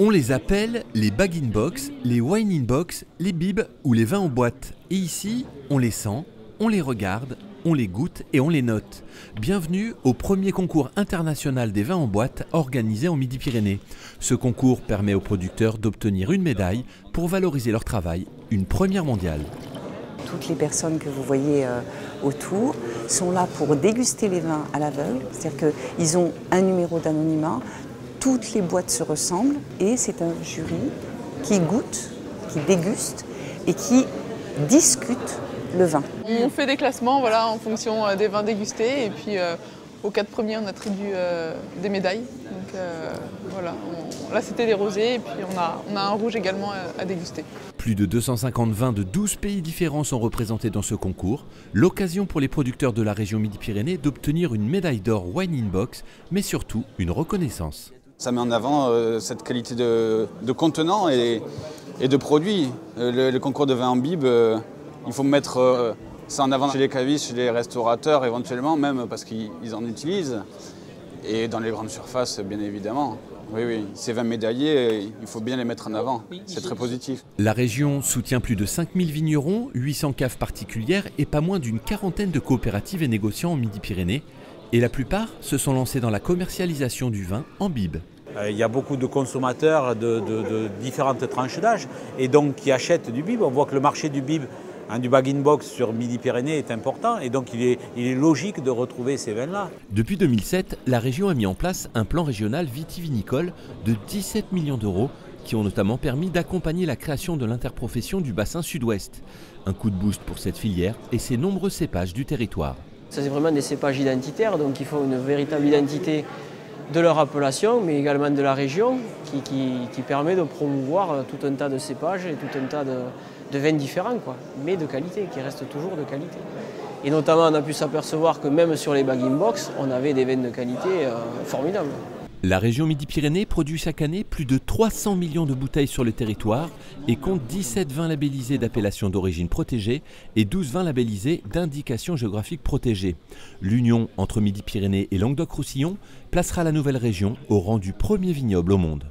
On les appelle les bag-in-box, les wine-in-box, les bibs ou les vins en boîte. Et ici, on les sent, on les regarde, on les goûte et on les note. Bienvenue au premier concours international des vins en boîte organisé en Midi-Pyrénées. Ce concours permet aux producteurs d'obtenir une médaille pour valoriser leur travail, une première mondiale. Toutes les personnes que vous voyez autour sont là pour déguster les vins à l'aveugle, c'est-à-dire qu'ils ont un numéro d'anonymat, toutes les boîtes se ressemblent et c'est un jury qui goûte, qui déguste et qui discute le vin. On fait des classements en fonction des vins dégustés et puis aux 4 premiers on attribue des médailles. Donc là c'était des rosés et puis on a un rouge également à déguster. Plus de 250 vins de 12 pays différents sont représentés dans ce concours. L'occasion pour les producteurs de la région Midi-Pyrénées d'obtenir une médaille d'or Wine in Box, mais surtout une reconnaissance. Ça met en avant cette qualité de contenant et de produit. Le concours de vin en bib, il faut mettre ça en avant chez les cavistes, chez les restaurateurs éventuellement, même parce qu'ils en utilisent. Et dans les grandes surfaces, bien évidemment. Oui, ces vins médaillés, il faut bien les mettre en avant. C'est très positif. La région soutient plus de 5000 vignerons, 800 caves particulières et pas moins d'une quarantaine de coopératives et négociants en Midi-Pyrénées. Et la plupart se sont lancés dans la commercialisation du vin en bib. Il y a beaucoup de consommateurs de différentes tranches d'âge et donc qui achètent du bib. On voit que le marché du bib, du bag-in-box sur Midi-Pyrénées est important et donc il est logique de retrouver ces vins-là. Depuis 2007, la région a mis en place un plan régional vitivinicole de 17 millions d'euros qui ont notamment permis d'accompagner la création de l'interprofession du bassin sud-ouest. Un coup de boost pour cette filière et ses nombreux cépages du territoire. Ça, c'est vraiment des cépages identitaires, donc il faut une véritable identité de leur appellation, mais également de la région, qui permet de promouvoir tout un tas de cépages et tout un tas de vins différents, mais de qualité, qui restent toujours de qualité. Et notamment, on a pu s'apercevoir que même sur les bag-in-box, on avait des vins de qualité formidables. La région Midi-Pyrénées produit chaque année plus de 300 millions de bouteilles sur le territoire et compte 17 vins labellisés d'appellation d'origine protégée et 12 vins labellisés d'indication géographique protégée. L'union entre Midi-Pyrénées et Languedoc-Roussillon placera la nouvelle région au rang du premier vignoble au monde.